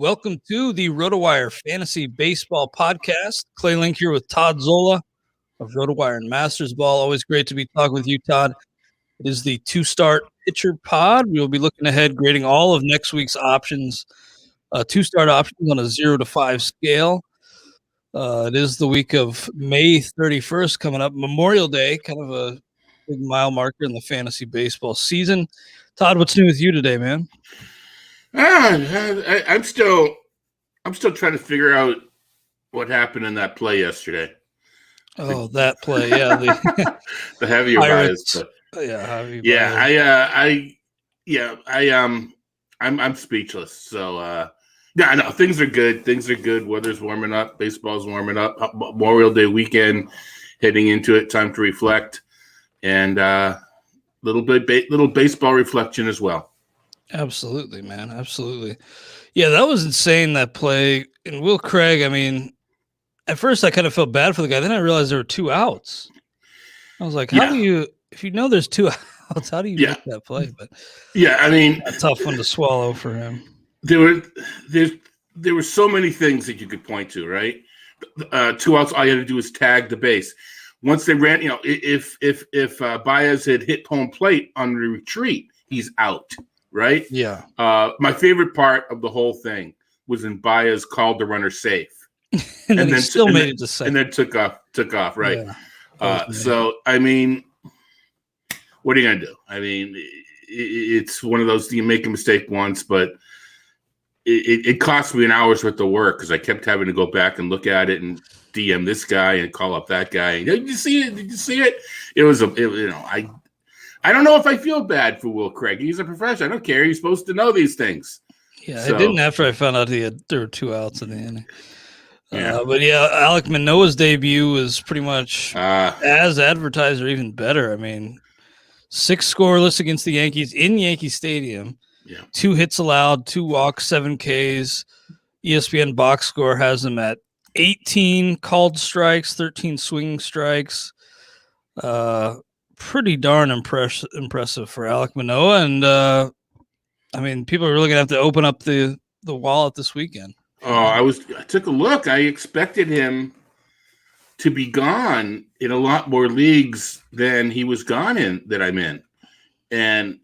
Welcome to the RotoWire Fantasy Baseball Podcast. Clay Link here with Todd Zola of RotoWire and Masters Ball. Always great to be talking with you, Todd. It is the two-start pitcher pod. We will be looking ahead, grading all of next week's options, two-start options on a 0 to 5 scale. It is the week of May 31st coming up, Memorial Day, kind of a big mile marker in the fantasy baseball season. Todd, what's new with you today, man? I'm still trying to figure out what happened in that play yesterday. Oh, that play, yeah, the heavier bias. I'm speechless. So no, things are good. Things are good. Weather's warming up. Baseball's warming up. Memorial Day weekend, heading into it. Time to reflect, and little baseball reflection as well. Absolutely, man. Absolutely. Yeah, that was insane, that play. And Will Craig, I mean, at first I kind of felt bad for the guy. Then I realized there were 2 outs. I was like, how do you, if you know there's 2 outs, how do you make that play? But yeah, I mean, a tough one to swallow for him. There were so many things that you could point to, right? 2 outs, all you had to do was tag the base. Once they ran, if Baez had hit home plate on the retreat, he's out. Right? Yeah. My favorite part of the whole thing was when Baez called the runner safe. and then still made it to second. And then took off, right? Yeah. So, I mean, what are you going to do? I mean, it's one of those, you make a mistake once, but it cost me an hour's worth of work because I kept having to go back and look at it and DM this guy and call up that guy. Did you see it? Did you see it? It was, I don't know if I feel bad for Will Craig. He's a professional. I don't care. He's supposed to know these things. Yeah, I didn't after I found out there were 2 outs in the inning. But yeah, Alek Manoah's debut was pretty much as advertised or even better. I mean, 6 scoreless against the Yankees in Yankee Stadium. Yeah. 2 hits allowed, 2 walks, 7 Ks. ESPN box score has him at 18 called strikes, 13 swinging strikes. Pretty darn impressive for Alek Manoah, and I mean, people are really gonna have to open up the wallet this weekend. Oh, I took a look. I expected him to be gone in a lot more leagues than he was gone in that I'm in, and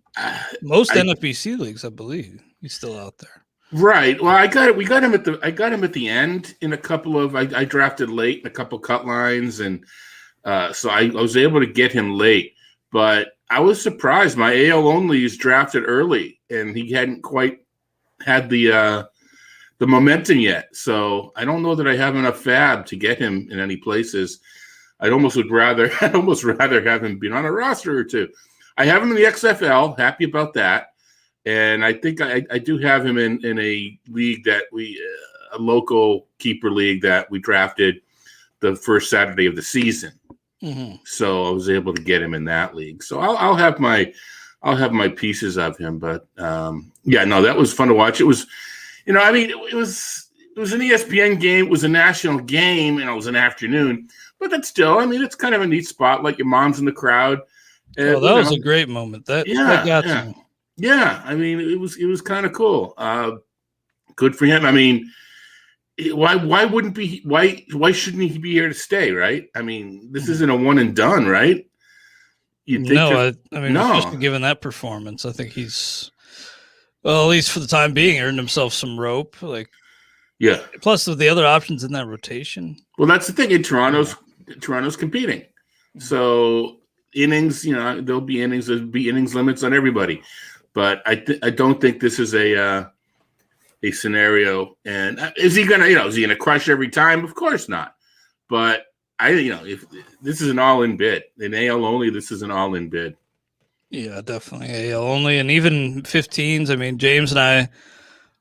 most NFBC leagues, I believe, he's still out there. Right. Well, we got him at the end in a couple of. I drafted late in a couple cut lines and. So I was able to get him late, but I was surprised. My AL only is drafted early, and he hadn't quite had the momentum yet. So I don't know that I have enough fab to get him in any places. I'd almost rather have him be on a roster or 2. I have him in the XFL. Happy about that, and I think I do have him in a league that a local keeper league that we drafted the first Saturday of the season. Mm-hmm. So I was able to get him in that league. So I'll have my pieces of him. But that was fun to watch. It was, it was an ESPN game. It was a national game, and it was an afternoon. But that's still, it's kind of a neat spot. Like your mom's in the crowd. That was a great moment. That got to me. Yeah, it was kind of cool. Good for him. Why shouldn't he be here to stay, right? This isn't a one and done, right? Especially given that performance, I think he's, well, at least for the time being, earned himself some rope. Plus with the other options in that rotation. Well, that's the thing. Toronto's competing, so innings. There'll be innings limits on everybody, but I don't think this is a scenario. And is he gonna crush every time? Of course not. But if this is an all-in bid, in AL only, this is an all-in bid. Yeah, definitely AL only, and even 15s. James and I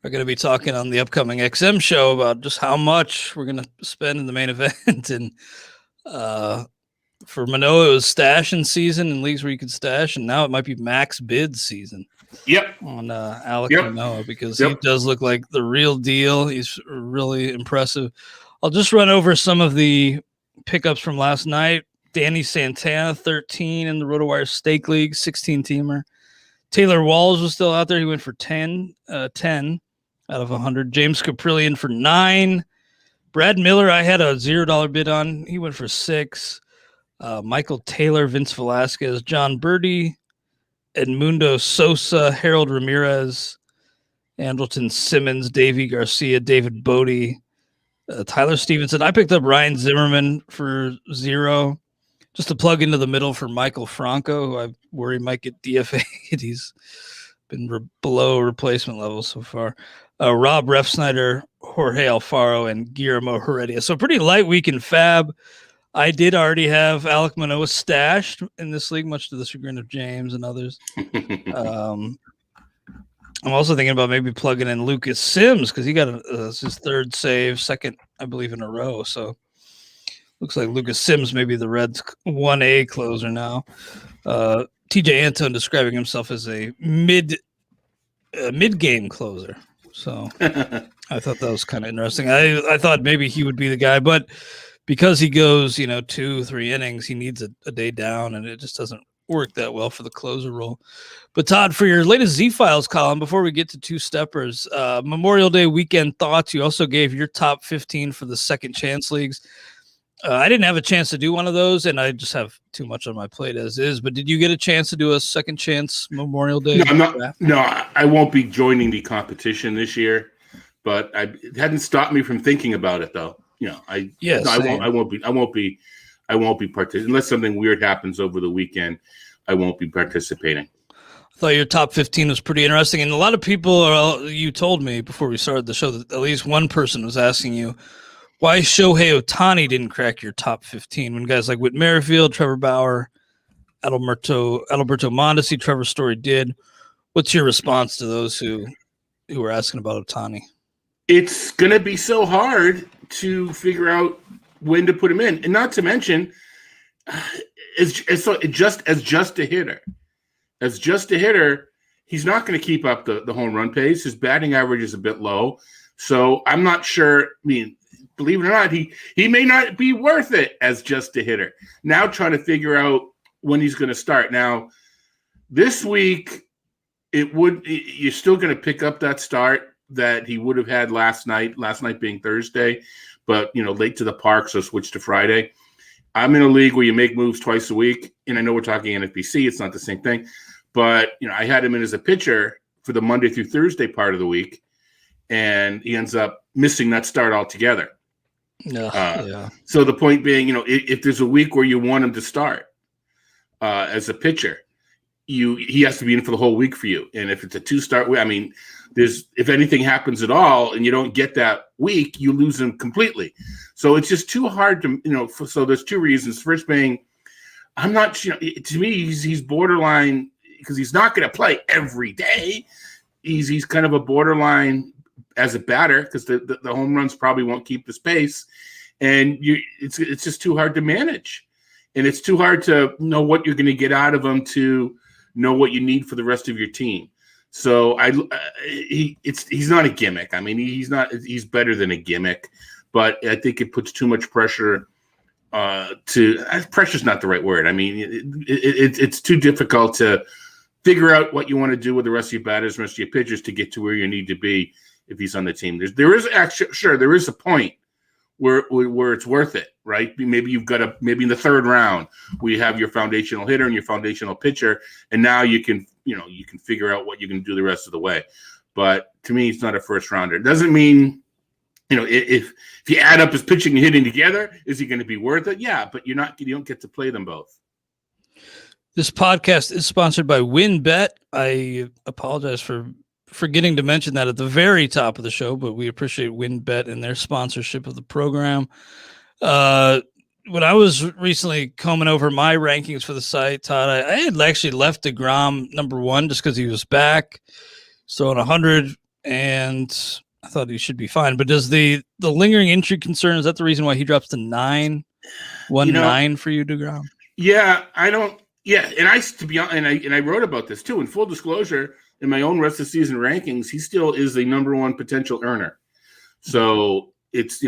are going to be talking on the upcoming XM show about just how much we're going to spend in the main event. And for Manoah, it was stashing season in leagues where you could stash, and now it might be max bid season. Yep. On Alek Manoah, because he does look like the real deal. He's really impressive. I'll just run over some of the pickups from last night. Danny Santana, 13 in the RotoWire Stake League, 16-teamer. Taylor Walls was still out there. He went for 10. out of 100. James Caprillion for 9. Brad Miller, I had a $0 bid on. He went for 6. Michael Taylor, Vince Velasquez, John Birdie, Edmundo Sosa, Harold Ramirez, Andrelton Simmons, Davey Garcia, David Bodie, Tyler Stevenson. I picked up Ryan Zimmerman for 0, just to plug into the middle for Michael Franco, who I worry might get DFA'd. He's been below replacement level so far. Rob Refsnyder, Jorge Alfaro, and Guillermo Heredia. So pretty light week in Fab. I did already have Alek Manoah stashed in this league, much to the chagrin of James and others. I'm also thinking about maybe plugging in Lucas Sims because he got his 3rd save, 2nd, I believe, in a row. So looks like Lucas Sims may be the Reds' 1A closer now. TJ Antone describing himself as a mid-game closer. So I thought that was kind of interesting. I thought maybe he would be the guy, but because he goes, 2-3 innings, he needs a day down, and it just doesn't work that well for the closer role. But Todd, for your latest Z-Files column, before we get to two-steppers, Memorial Day weekend thoughts, you also gave your top 15 for the second chance leagues. I didn't have a chance to do one of those, and I just have too much on my plate as is. But did you get a chance to do a second chance Memorial Day? I won't be joining the competition this year, but it hadn't stopped me from thinking about it, though. I won't be participating unless something weird happens over the weekend. I won't be participating. I thought your top 15 was pretty interesting, and a lot of people. You told me before we started the show that at least one person was asking you why Shohei Ohtani didn't crack your top 15 when guys like Whit Merrifield, Trevor Bauer, Adalberto Mondesi, Trevor Story did. What's your response to those who were asking about Ohtani? It's going to be so hard to figure out when to put him in, and not to mention, just a hitter, he's not going to keep up the home run pace. His batting average is a bit low, so I'm not sure. I mean, believe it or not, he may not be worth it as just a hitter. Now trying to figure out when he's going to start. Now, this week, you're still going to pick up that start that he would have had last night being Thursday, but, late to the park, so switch to Friday. I'm in a league where you make moves twice a week, and I know we're talking NFBC. It's not the same thing. But, I had him in as a pitcher for the Monday through Thursday part of the week, and he ends up missing that start altogether. Yeah. So the point being, if there's a week where you want him to start as a pitcher, he has to be in for the whole week for you. And if it's a 2-start week, I mean, if anything happens at all and you don't get that week, you lose him completely. So it's just too hard to, so there's 2 reasons. First being, I'm not, to me, he's borderline because he's not going to play every day. He's kind of a borderline as a batter because the home runs probably won't keep the space, and it's just too hard to manage, and it's too hard to know what you're going to get out of him to know what you need for the rest of your team. So he's not a gimmick. I mean, he's better than a gimmick, but I think it puts too much pressure. Pressure's not the right word. I mean, it's too difficult to figure out what you want to do with the rest of your batters, the rest of your pitchers to get to where you need to be if he's on the team. There is a point where it's worth it, right? Maybe you've got maybe in the 3rd round where you have your foundational hitter and your foundational pitcher, and now you can figure out what you can do the rest of the way. But to me, it's not a first rounder. It doesn't mean, if you add up his pitching and hitting together, is he going to be worth it? Yeah, but you don't get to play them both. This podcast is sponsored by WinBet. I apologize for forgetting to mention that at the very top of the show, but we appreciate WinBet and their sponsorship of the program. When I was recently combing over my rankings for the site, Todd, I had actually left DeGrom number 1 just because he was back. So on 100, and I thought he should be fine. But does the lingering injury concern, is that the reason why he drops to 9? 9 for you, DeGrom? Yeah, I don't. Yeah, and I wrote about this too. In full disclosure, in my own rest of season rankings, he still is the number 1 potential earner. So it's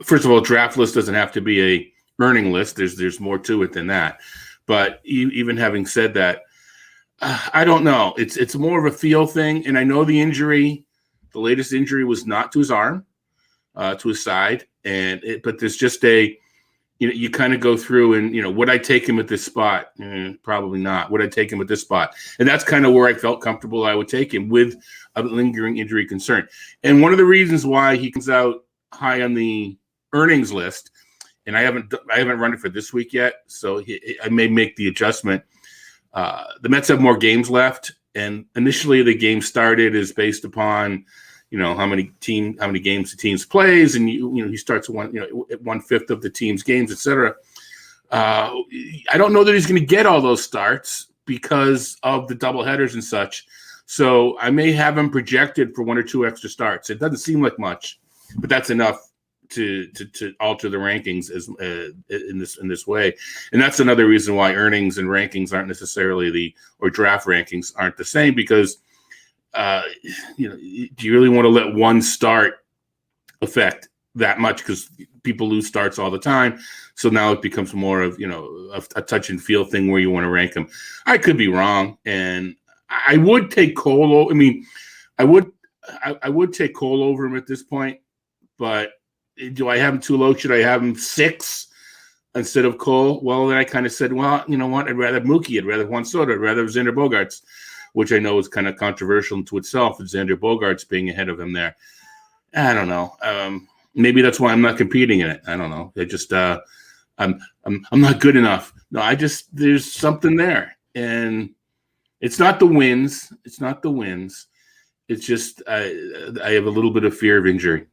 first of all, draft list doesn't have to be a earning list. There's more to it than that. But even having said that, I don't know. It's more of a feel thing, and I know the injury The latest injury was not to his arm, to his side, but there's just you kind of go through and, would I take him at this spot? Probably not. Would I take him at this spot? And that's kind of where I felt comfortable I would take him with a lingering injury concern. And one of the reasons why he comes out high on the earnings list, and I haven't run it for this week yet, so I may make the adjustment. The Mets have more games left, and initially the game started is based upon how many games the teams plays, and he starts at 1/5 of the team's games, etc. I don't know that he's going to get all those starts because of the doubleheaders and such. So I may have him projected for 1 or 2 extra starts. It doesn't seem like much, but that's enough to alter the rankings in this way. And that's another reason why earnings and rankings aren't necessarily or draft rankings aren't the same, because do you really want to let one start affect that much? Because people lose starts all the time. So now it becomes more of, a touch and feel thing where you want to rank them. I could be wrong. And I would take Cole. I would take Cole over him at this point, but do I have him too low? Should I have him 6 instead of Cole? Well, then I kind of said, well, you know what? I'd rather Mookie. I'd rather Juan Soto. I'd rather Xander Bogaerts, which I know is kind of controversial to itself, with Xander Bogaerts being ahead of him there. I don't know. Maybe that's why I'm not competing in it. I don't know. It just I'm not good enough. No, there's something there, and it's not the wins. It's not the wins. It's just I have a little bit of fear of injury.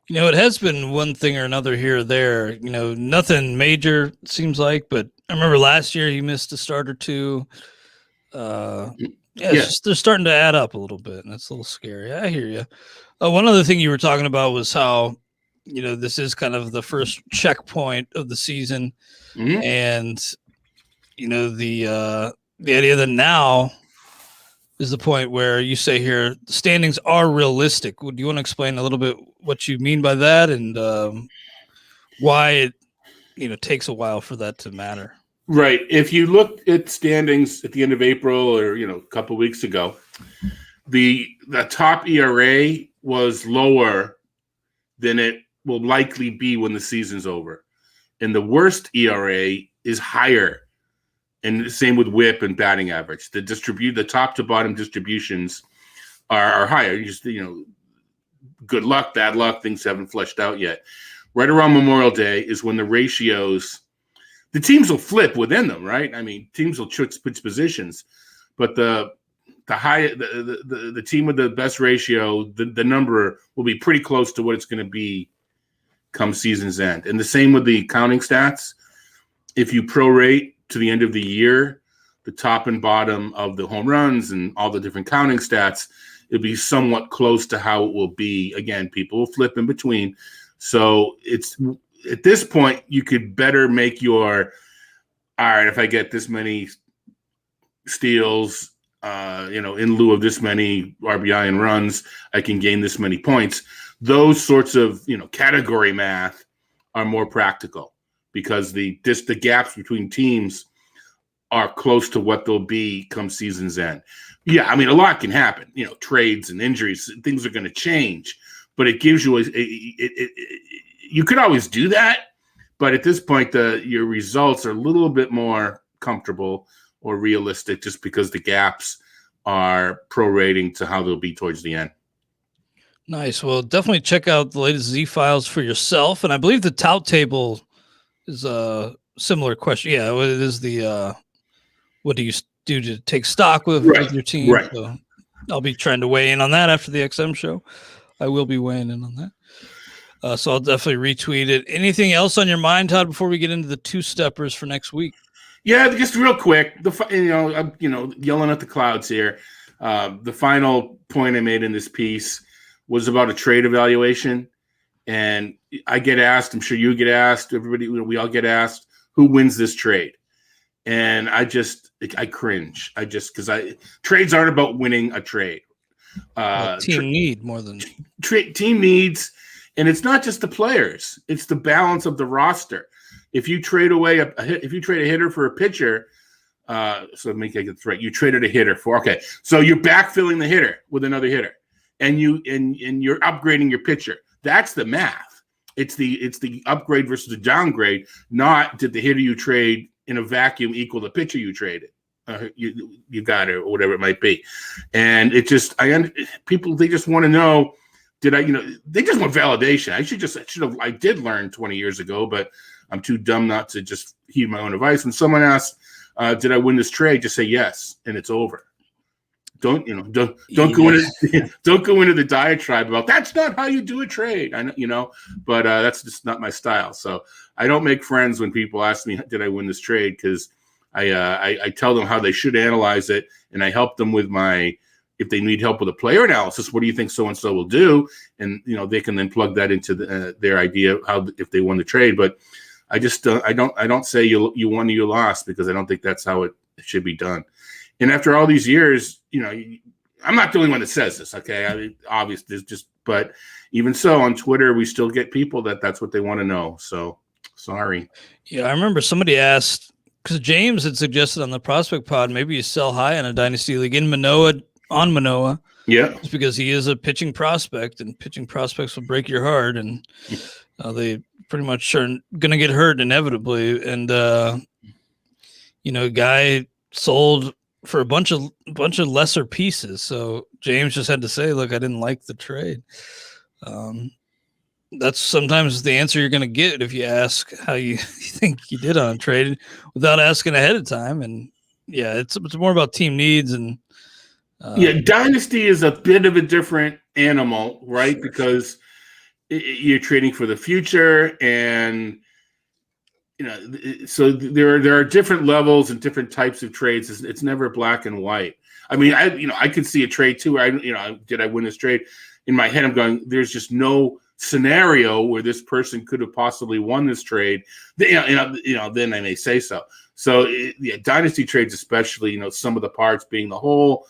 It has been one thing or another here or there. Nothing major, it seems like, but I remember last year he missed a start or two. They're starting to add up a little bit, and that's a little scary. I hear you. One other thing you were talking about was how, this is kind of the first checkpoint of the season, and the idea that now is the point where you say here standings are realistic. Would you want to explain a little bit what you mean by that, and why it takes a while for that to matter? Right. If you look at standings at the end of April or, a couple of weeks ago, the top ERA was lower than it will likely be when the season's over. And the worst ERA is higher. And the same with WHIP and batting average. The top to bottom distributions are higher. You just, good luck, bad luck, things haven't fleshed out yet. Right around Memorial Day is when the ratios, the teams will flip within them, right? I mean, teams will switch positions, but the team with the best ratio, the number will be pretty close to what it's going to be come season's end. And the same with the counting stats. If you prorate to the end of the year, the top and bottom of the home runs and all the different counting stats, it'll be somewhat close to how it will be. Again, people will flip in between. So it's at this point, you could better make all right, if I get this many steals, in lieu of this many RBI and runs, I can gain this many points. Those sorts of, category math are more practical, because the gaps between teams are close to what they'll be come season's end. Yeah, I mean, a lot can happen. Trades and injuries, things are going to change. But it gives you you could always do that, but at this point, your results are a little bit more comfortable or realistic, just because the gaps are prorating to how they'll be towards the end. Nice. Well, definitely check out the latest Z files for yourself, and I believe the tout table is a similar question. Yeah, it is the what do you do to take stock with your team? Right. So I'll be trying to weigh in on that after the XM show. I will be weighing in on that. So I'll definitely retweet it. Anything else on your mind, Todd, before we get into the two-steppers for next week? Yeah, just real quick. I'm yelling at the clouds here. The final point I made in this piece was about a trade evaluation, and I get asked. I'm sure you get asked. Everybody, we all get asked, who wins this trade? And I cringe. Because trades aren't about winning a trade. Team need more than team needs, and it's not just the players; it's the balance of the roster. If you trade away a hitter for a pitcher, so make it right. You traded a hitter for so you're backfilling the hitter with another hitter. and you're upgrading your pitcher. That's the math. It's the upgrade versus the downgrade, not did the hitter you trade in a vacuum equal the pitcher you traded. You got it, or whatever it might be. And it just people, they just want to know, they just want validation. I did learn 20 years ago, but I'm too dumb not to just heed my own advice. When someone asks, did I win this trade? Just say yes, and it's over. Don't go into the diatribe about that's not how you do a trade. I know, but that's just not my style. So I don't make friends when people ask me, did I win this trade? Because I tell them how they should analyze it, and I help them with if they need help with a player analysis, what do you think so and so will do? And they can then plug that into their idea of if they won the trade. But I just I don't say you won or you lost, because I don't think that's how it should be done. And after all these years, I'm not the only one that says this. Okay, I mean, obviously, but even so, on Twitter, we still get people that's what they want to know. So sorry. Yeah, I remember somebody asked, because James had suggested on the Prospect Pod, maybe you sell high in a dynasty league in Manoah. Yeah, just because he is a pitching prospect, and pitching prospects will break your heart, and they pretty much are going to get hurt inevitably. And a guy sold for a bunch of lesser pieces. So James just had to say, look, I didn't like the trade. That's sometimes the answer you're going to get if you ask how you think you did on a trade without asking ahead of time. And yeah, it's more about team needs. And dynasty is a bit of a different animal, right? Sure. Because you're trading for the future, and so there are different levels and different types of trades. It's never black and white. I mean, I could see a trade too. Did I win this trade? In my head, I'm going, there's just no scenario where this person could have possibly won this trade. Then I may say so. So dynasty trades, especially, some of the parts being the whole.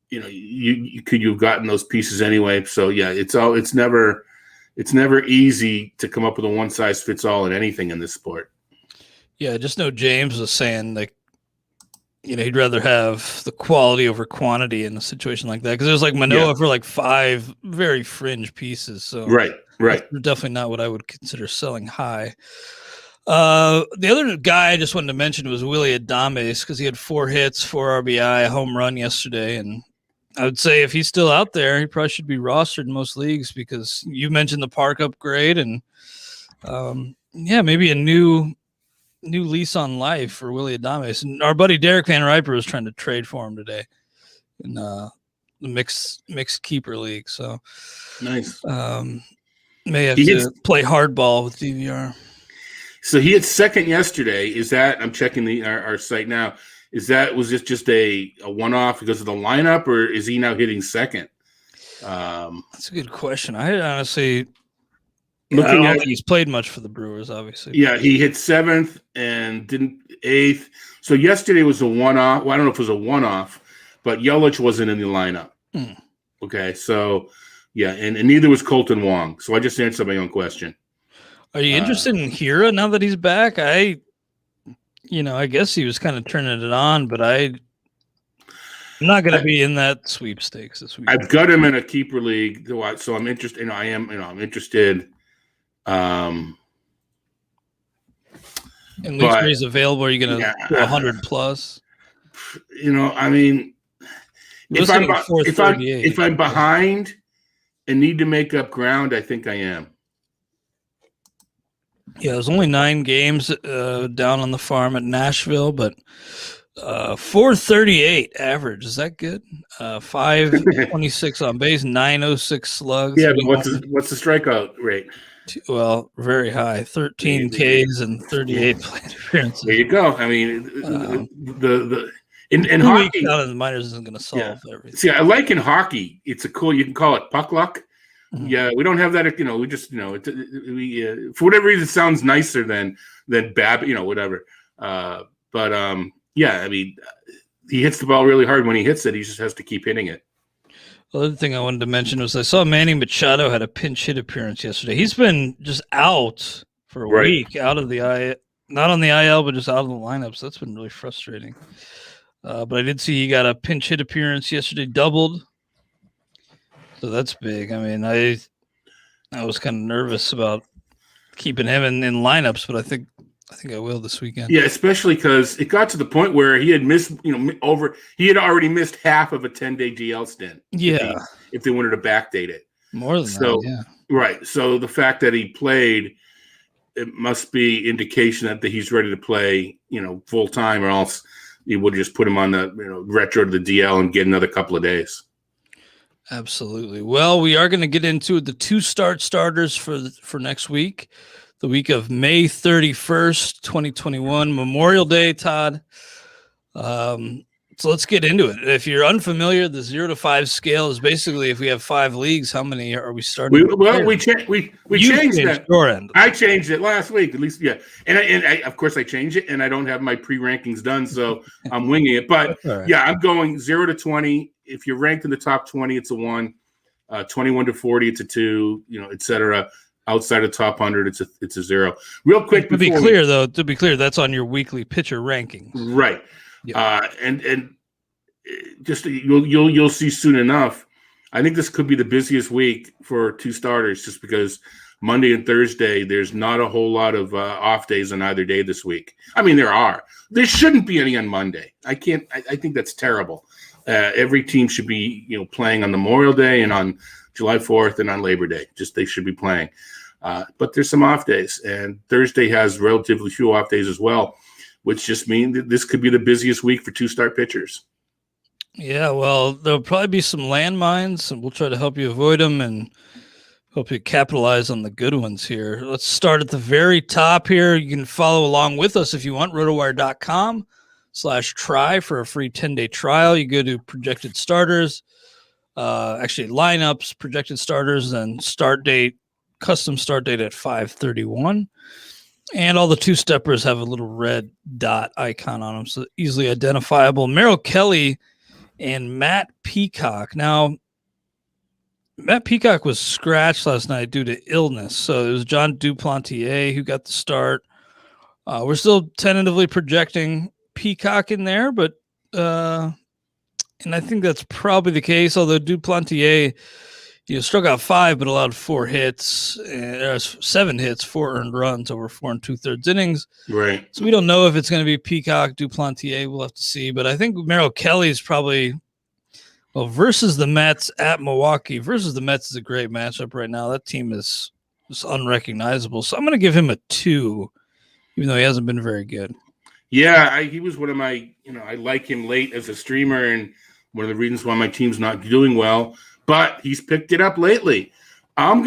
You could have gotten those pieces anyway. So yeah, it's never easy to come up with a one size fits all in anything in this sport. Yeah, I just know James was saying he'd rather have the quality over quantity in a situation like that, because there's Manoah for 5 very fringe pieces. So right, definitely not what I would consider selling high. The other guy I just wanted to mention was Willie Adames, because he had 4 hits, 4 RBI, a home run yesterday. And I would say if he's still out there, he probably should be rostered in most leagues, because you mentioned the park upgrade, and maybe a new lease on life for Willie Adames. And our buddy Derek Van Riper was trying to trade for him today in the mixed keeper league. So nice. May have to play hardball with DVR. So he hit second yesterday. Is that, I'm checking our site now, was this just a one-off because of the lineup, or is he now hitting second? That's a good question. I honestly, I don't think he's played much for the Brewers, obviously. Yeah, he hit 7th and didn't 8th. So yesterday was a one-off. Well, I don't know if it was a one-off, but Yelich wasn't in the lineup. Okay, so yeah, and neither was Colton Wong. So I just answered my own question. Are you interested in Hira now that he's back? I guess he was kind of turning it on, but I'm not going to be in that sweepstakes this week. I've got him in a keeper league, so I'm interested. I'm interested. And least he's available. Are you going to go 100 plus? I mean, if I'm behind and need to make up ground, I think I am. Yeah, it was only 9 games down on the farm at Nashville, but 438 average. Is that good? 526 on base, 906 slugs. Yeah, but what's the strikeout rate? Well, very high, 13 Ks and 38 plate appearances. There you go. I mean, in hockey, out of the minors isn't going to solve everything. See, I like in hockey. It's you can call it puck luck. Mm-hmm. Yeah, we don't have that. We just for whatever reason it sounds nicer than Bab. Whatever. Yeah, I mean, he hits the ball really hard. When he hits it, he just has to keep hitting it. The other thing I wanted to mention was I saw Manny Machado had a pinch hit appearance yesterday. He's been just out for a week, out of the IL, not on the IL, but just out of the lineup. So that's been really frustrating. But I did see he got a pinch hit appearance yesterday, doubled. So that's big. I mean, I was kind of nervous about keeping him in lineups, but I think I will this weekend. Yeah, especially because it got to the point where he had missed, he had already missed half of a 10-day DL stint. Yeah. If they wanted to backdate it. More than that, yeah. Right. So the fact that he played, it must be indication that he's ready to play, full time, or else you would just put him on the, retro to the DL and get another couple of days. Absolutely. Well, we are going to get into the 2-start starters for next week, the week of May 31st, 2021, Memorial Day, Todd. So let's get into it. If you're unfamiliar, the 0 to 5 scale is basically if we have 5 leagues, how many are we starting? We changed that. Your end. I changed it last week, at least, yeah. And I, of course, I changed it, and I don't have my pre-rankings done, so I'm winging it. But right. Yeah, I'm going 0 to 20. If you're ranked in the top 20, it's a 1. 21 to 40, it's a 2. Et cetera. Outside of top 100, it's a 0. Real quick, to be clear, that's on your weekly pitcher rankings, right? Yep. And just you'll see soon enough. I think this could be the busiest week for 2 starters, just because Monday and Thursday there's not a whole lot of off days on either day this week. I mean, there are. There shouldn't be any on Monday. I think that's terrible. Every team should be playing on Memorial Day and on July 4th and on Labor Day. Just they should be playing. But there's some off days, and Thursday has relatively few off days as well, which just means that this could be the busiest week for 2-start pitchers. Yeah, well, there'll probably be some landmines, and we'll try to help you avoid them and help you capitalize on the good ones here. Let's start at the very top here. You can follow along with us if you want, rotowire.com/try for a free 10-day trial. You go to projected starters, lineups, projected starters, and start date, custom start date at 5/31. And all the 2-steppers have a little red dot icon on them, so easily identifiable. Merrill Kelly and Matt Peacock. Now, Matt Peacock was scratched last night due to illness, so it was John Duplantier who got the start. We're still tentatively projecting Peacock in there, but and I think that's probably the case, although Duplantier struck out 5, but allowed 4 hits, 7 hits, 4 earned runs over 4 2/3 innings. Right. So we don't know if it's going to be Peacock, Duplantier. We'll have to see. But I think Merrill Kelly is probably, versus the Mets at Milwaukee. Versus the Mets is a great matchup right now. That team is just unrecognizable. So I'm going to give him a 2, even though he hasn't been very good. Yeah, he was one of my, I like him late as a streamer, and one of the reasons why my team's not doing well. But he's picked it up lately. I'll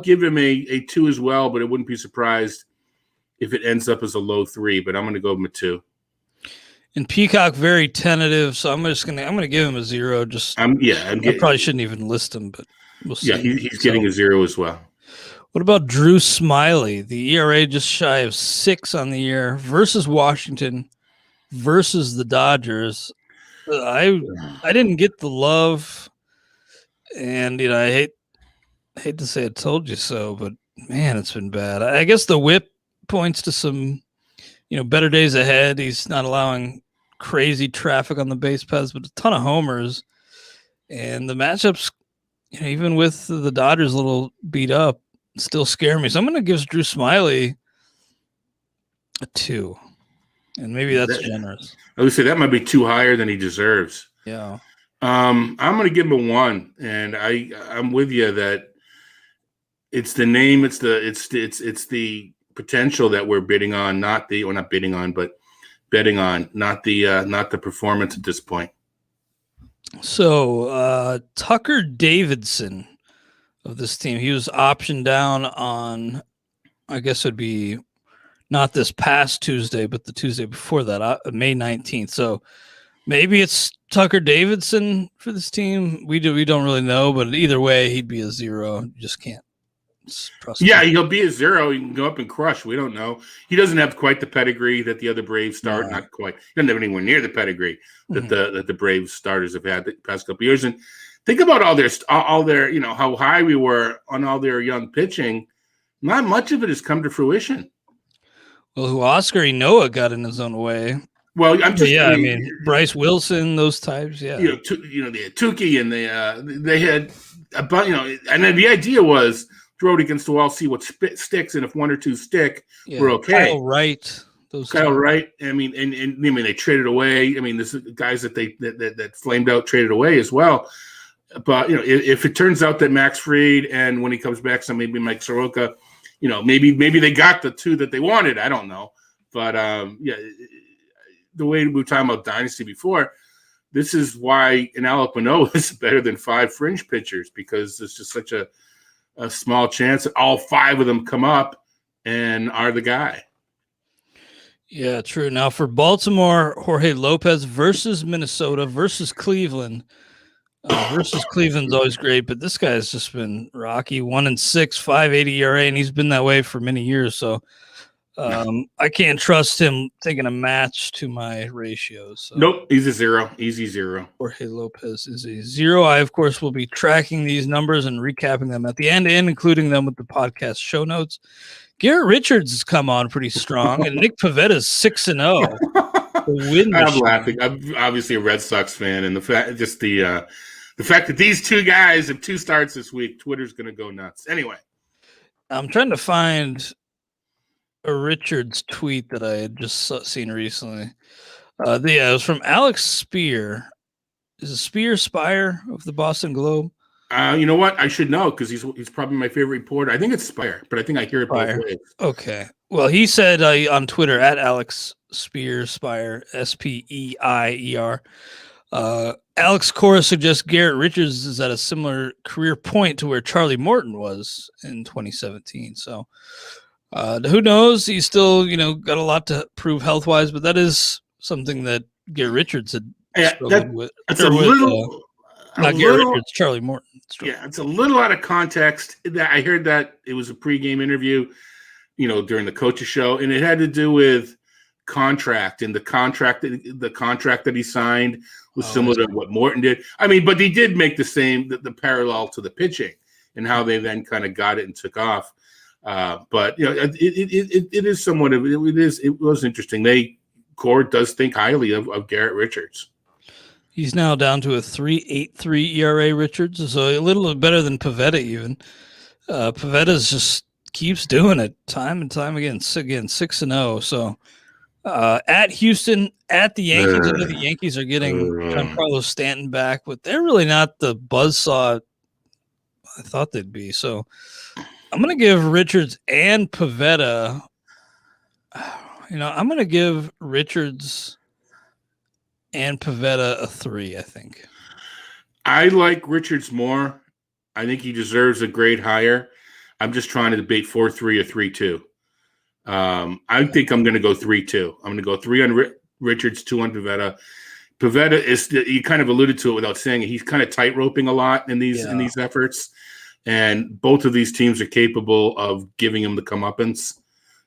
give him a 2 as well, but I wouldn't be surprised if it ends up as a low 3. But I'm gonna go with a 2. And Peacock very tentative, so I'm gonna give him a 0. I probably shouldn't even list him, but we'll see. Yeah, he's getting a 0 as well. What about Drew Smiley? The ERA just shy of 6 on the year versus Washington, versus the Dodgers. I didn't get the love. And I hate to say I told you so, but man, it's been bad. I guess the whip points to some, better days ahead. He's not allowing crazy traffic on the base paths, but a ton of homers. And the matchups, even with the Dodgers a little beat up, still scare me. So I'm going to give Drew Smiley a 2, and maybe that's generous. I would say that might be too higher than he deserves. Yeah. I'm going to give him a 1, and I'm with you that it's the name, it's the potential that we're betting on, not the performance at this point. So Tucker Davidson of this team, he was optioned down on, I guess it'd be not this past Tuesday, but the Tuesday before that, May 19th. So maybe it's Tucker Davidson for this team. We don't really know, but either way, he'd be a 0. You just can't. Yeah, he'll be a 0. He can go up and crush. We don't know. He doesn't have quite the pedigree that the other Braves start. No. Not quite. He doesn't have anywhere near the pedigree that the Braves starters have had the past couple of years. And think about all their how high we were on all their young pitching. Not much of it has come to fruition. Well, Oscar Inoa got in his own way. Well, I mean, Bryce Wilson, those types, yeah. They had Tukey, and they had and then the idea was throw it against the wall, see what sticks, and if one or two stick, we're okay. Kyle Wright. Wright. I mean, and they traded away. I mean, there's guys that that flamed out traded away as well. But if it turns out that Max Fried and when he comes back, so maybe Mike Soroka, maybe they got the two that they wanted. I don't know, but the way we were talking about dynasty before, this is why an Alec Manoah is better than 5 fringe pitchers, because there's just such a small chance that all 5 of them come up and are the guy. Yeah, true. Now for Baltimore, Jorge Lopez versus Minnesota versus Cleveland. Versus Cleveland's always great, but this guy has just been rocky. 1-6, 5.80 ERA, and he's been that way for many years. So I can't trust him taking a match to my ratios. So. Nope, he's a 0. Easy 0. Jorge Lopez is a 0. I, of course, will be tracking these numbers and recapping them at the end and including them with the podcast show notes. Garrett Richards has come on pretty strong, and Nick Pavetta's 6-0. I'm laughing. I'm obviously a Red Sox fan, and the fact that these two guys have 2 starts this week, Twitter's going to go nuts. Anyway, I'm trying to find a Richards tweet that I had just seen recently. It was from Alex Spear. Is it Spire of the Boston Globe? You know what? I should know because he's probably my favorite reporter. I think it's Spire, but I think I hear it both ways. Okay. Well, he said on Twitter at Alex Spire, Speier. Alex Cora suggests Garrett Richards is at a similar career point to where Charlie Morton was in 2017. So who knows? He's still, got a lot to prove health-wise, but that is something that Garrett Richards had struggled with. That's Richards, Charlie Morton. Yeah, it's a little out of context. I heard that it was a pregame interview, during the coach's show, and it had to do with contract, and the contract that he signed was similar to what Morton did. I mean, but he did make the parallel to the pitching and how they then kind of got it and took off. But it is somewhat of it was interesting. Core does think highly of Garrett Richards. He's now down to a 3.83 ERA, Richards, so a little better than Pavetta even. Pavetta's just keeps doing it time and time again. 6-0. So at Houston, at the Yankees, I know the Yankees are getting Giancarlo Stanton back, but they're really not the buzzsaw I thought they'd be. So I'm going to give Richards and Pavetta. I'm going to give Richards and Pavetta a 3, I think. I like Richards more. I think he deserves a grade higher. I'm just trying to debate 4-3 or 3-2. I think I'm going to go 3-2. I'm going to go 3 on Richards, 2 on Pavetta. Pavetta is, you kind of alluded to it without saying it, he's kind of tight-roping a lot in these efforts. And both of these teams are capable of giving him the comeuppance.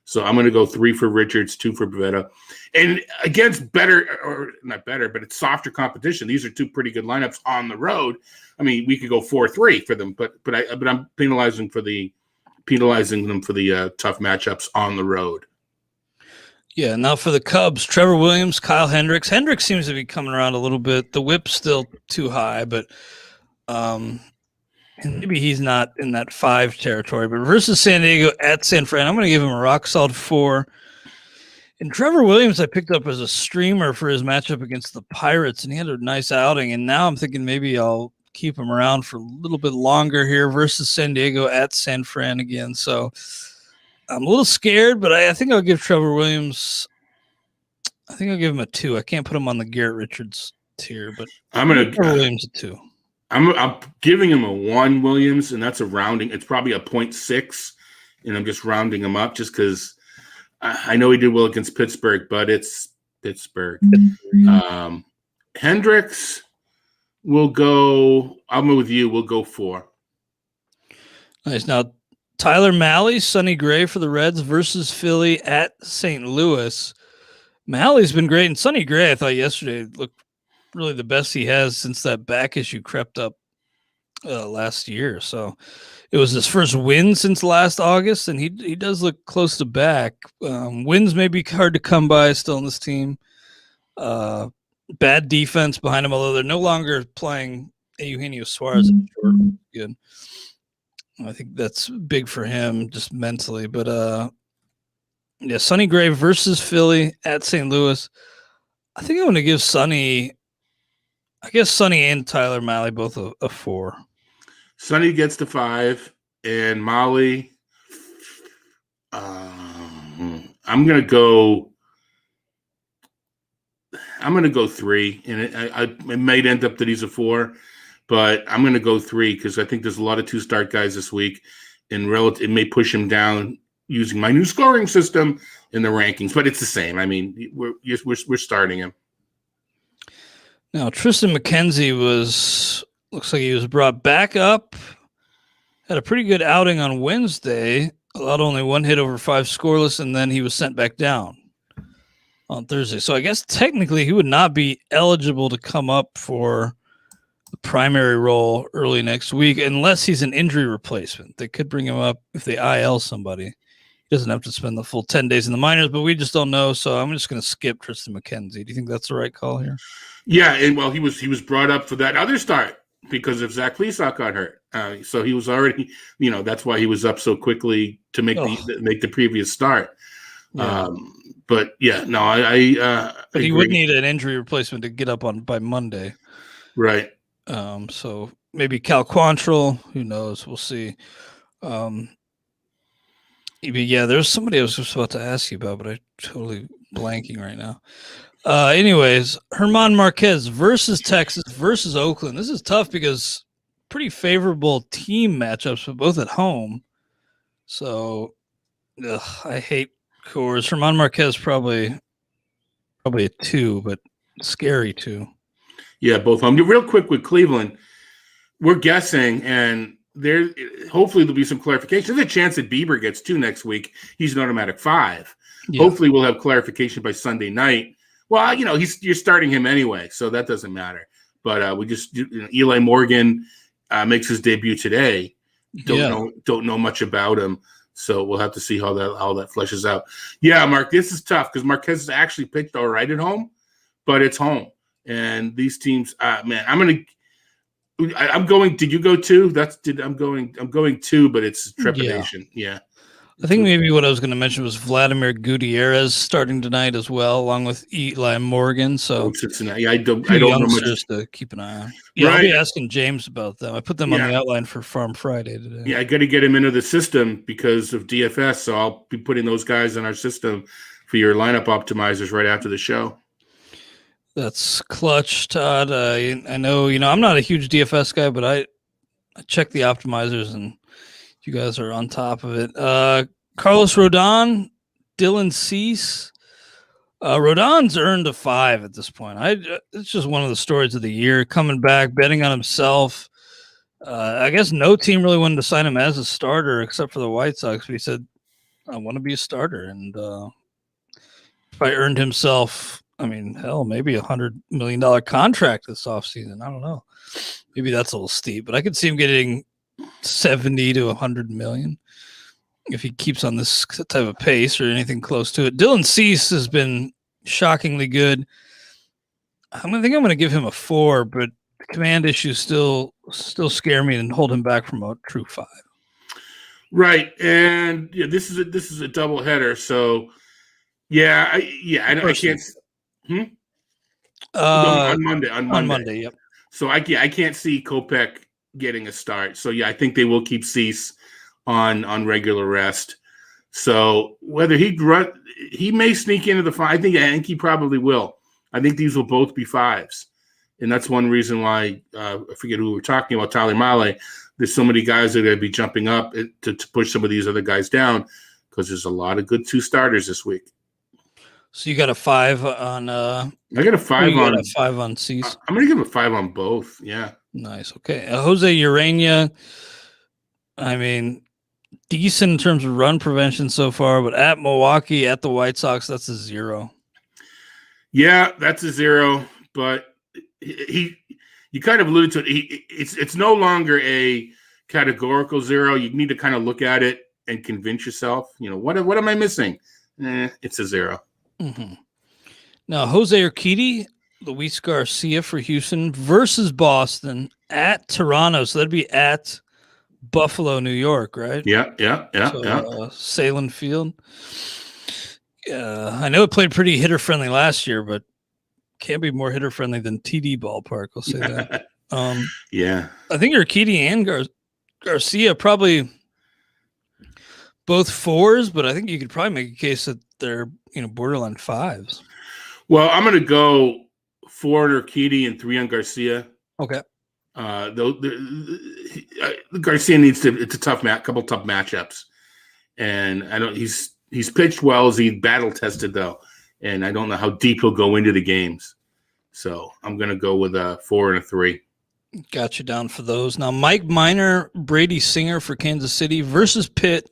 So I'm going to go 3 for Richards, 2 for Pavetta. And against not better, but it's softer competition. These are 2 pretty good lineups on the road. I mean, we could go 4-3 for them, but I'm penalizing them for the tough matchups on the road. Yeah, now for the Cubs, Trevor Williams, Kyle Hendricks. Hendricks seems to be coming around a little bit. The whip's still too high, but maybe he's not in that 5 territory. But versus San Diego at San Fran, I'm going to give him a rock solid 4. And Trevor Williams, I picked up as a streamer for his matchup against the Pirates, and he had a nice outing. And now I'm thinking maybe I'll keep him around for a little bit longer here versus San Diego at San Fran again. So I'm a little scared, but I think I'll give Trevor Williams. I think I'll give him a 2. I can't put him on the Garrett Richards tier, but I'm going to give Williams a 2. I'm giving him a 1 Williams, and that's a rounding. It's probably a 0.6, and I'm just rounding him up just because I know he did well against Pittsburgh, but it's Pittsburgh. Hendricks will go. I'm with you. We'll go 4. Nice. Now, Tyler Mahle, Sonny Gray for the Reds versus Philly at St. Louis. Mally's been great, and Sonny Gray, I thought yesterday looked really the best he has since that back issue crept up last year. So it was his first win since last August, and he does look close to back. Wins may be hard to come by still on this team, Bad defense behind him, although they're no longer playing Eugenio Suarez. Good. I think that's big for him just mentally. But yeah, Sonny Gray versus Philly at St. Louis. I think I'm going to give Sonny. I guess Sonny and Tyler Mahle both a 4. Sonny gets the 5, and Molly. I'm gonna go 3, and it might end up that he's a 4, but I'm gonna go 3 because I think there's a lot of 2-start guys this week, and it may push him down using my new scoring system in the rankings, but it's the same. I mean, we're starting him. Now Tristan Mckenzie looks like he was brought back up. Had a pretty good outing on Wednesday. Allowed only 1 hit over 5 scoreless, and then he was sent back down on Thursday. So I guess technically he would not be eligible to come up for the primary role early next week unless he's an injury replacement. They could bring him up if they IL somebody. He doesn't have to spend the full 10 days in the minors, but we just don't know. So I'm just going to skip Tristan Mckenzie. Do you think that's the right call here? Yeah, and well, he was brought up for that other start because of Zach Plesac got hurt. So he was already, that's why he was up so quickly to make the previous start. Yeah. But yeah, no, but he would need an injury replacement to get up by Monday. Right. So maybe Cal Quantrill, who knows? We'll see. Yeah, there's somebody I was just about to ask you about, but I'm totally blanking right now. Anyways, German Marquez versus Texas versus Oakland. This is tough because pretty favorable team matchups, but both at home. So I hate Coors. German Marquez probably a 2, but scary 2. Yeah, both home. Real quick with Cleveland, we're guessing, and hopefully there'll be some clarification. There's a chance that Bieber gets 2 next week. He's an automatic 5. Yeah. Hopefully we'll have clarification by Sunday night. Well, you're starting him anyway, so that doesn't matter. But we just Eli Morgan makes his debut today. Don't know much about him, so we'll have to see how that fleshes out. Yeah, Mark, this is tough because Marquez has actually pitched all right at home, but it's home, and these teams. Man, I'm going. Did you go 2? I'm going 2, but it's trepidation. Yeah. I think maybe what I was going to mention was Vladimir Gutierrez starting tonight as well, along with Eli Morgan. So Cincinnati. I don't know much to keep an eye on. Yeah, right. I'll be asking James about them. I put them on the outline for Farm Friday today. Yeah, I got to get him into the system because of DFS. So I'll be putting those guys in our system for your lineup optimizers right after the show. That's clutch, Todd. I know, I'm not a huge DFS guy, but I check the optimizers and you guys are on top of it. Carlos Rodon, Dylan Cease. Rodon's earned a 5 at this point. It's just one of the stories of the year. Coming back, betting on himself. I guess no team really wanted to sign him as a starter except for the White Sox. But he said, I want to be a starter. And probably earned himself, maybe $100 million contract this offseason. I don't know. Maybe that's a little steep. But I could see him getting 70 to 100 million if he keeps on this type of pace or anything close to it. Dylan Cease has been shockingly good. I think I'm going to give him a 4, but command issues still scare me and hold him back from a true 5. Right, and yeah, this is a double header. So I can't. On Monday. Yep. So I can't see Kopech getting a start. So I think they will keep Cease on regular rest. So whether he may sneak into the 5. I think he probably will. I think these will both be 5s, and that's one reason why I forget who we're talking about. Tyler Mahle. There's so many guys that are going to be jumping up to push some of these other guys down because there's a lot of good 2 starters this week. So you got a 5 on. I got a 5 on. A 5 on Cease. I'm going to give a 5 on both. Yeah. Nice. Okay. Jose Urania. Decent in terms of run prevention so far, but at Milwaukee, at the White Sox, that's a 0. Yeah, that's a 0. But you kind of alluded to it. It's no longer a categorical 0. You need to kind of look at it and convince yourself. What am I missing? It's a 0. Mm-hmm. Now, Jose Urquidy, Luis Garcia for Houston versus Boston at Toronto. So that'd be at Buffalo, New York, right? Yeah. Salem Field. I know it played pretty hitter-friendly last year, but can't be more hitter-friendly than TD Ballpark, I'll say that. Yeah. I think Urquidy and Garcia probably both 4s, but I think you could probably make a case that they're borderline 5s. Well, I'm going to go 4 on Urquidy and 3 on Garcia. Okay. Garcia needs to. It's a couple tough matchups, and I don't. He's pitched well as he battle tested though, and I don't know how deep he'll go into the games. So I'm going to go with a 4 and a 3. Got you down for those. Now, Mike Minor, Brady Singer for Kansas City versus Pitt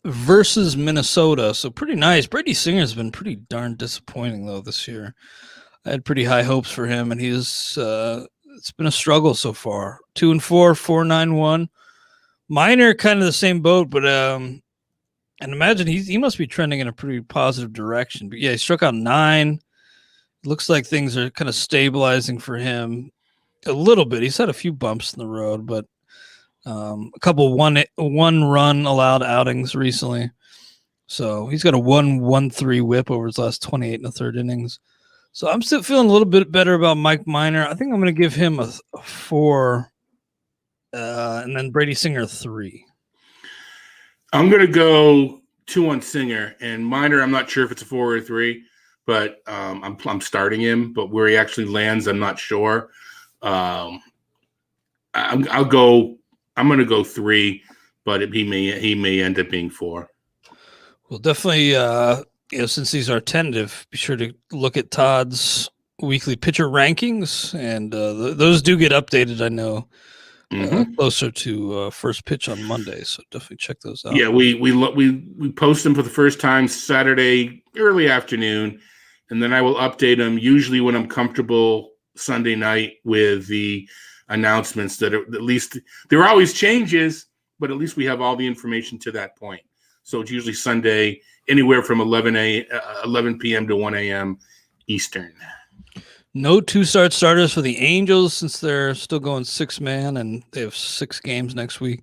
versus Minnesota. So pretty nice. Brady Singer's been pretty darn disappointing, though, this year. I had pretty high hopes for him, and it's been a struggle so far. 2-4, 4.91. Minor, kind of the same boat, but and imagine he must be trending in a pretty positive direction. But yeah, he struck out 9. Looks like things are kind of stabilizing for him a little bit. He's had a few bumps in the road, but a couple one run allowed outings recently. So he's got a 1.13 whip over his last 28 and a third innings. So I'm still feeling a little bit better about Mike Minor. I think I'm going to give him a 4, and then Brady Singer 3. I'm going to go 2 on Singer, and Minor, I'm not sure if it's a 4 or a 3, but I'm starting him. But where he actually lands, I'm not sure. I'm going to go 3, but he may end up being 4. Well, definitely, since these are tentative, be sure to look at Todd's weekly pitcher rankings, and those do get updated, I know, closer to first pitch on Monday. So definitely check those out. Yeah, we post them for the first time Saturday early afternoon, and then I will update them usually when I'm comfortable Sunday night with the announcements that at least there are always changes, but at least we have all the information to that point. So it's usually Sunday, anywhere from 11 p.m. to 1 a.m. Eastern. No 2-start starters for the Angels since they're still going 6-man, and they have 6 games next week.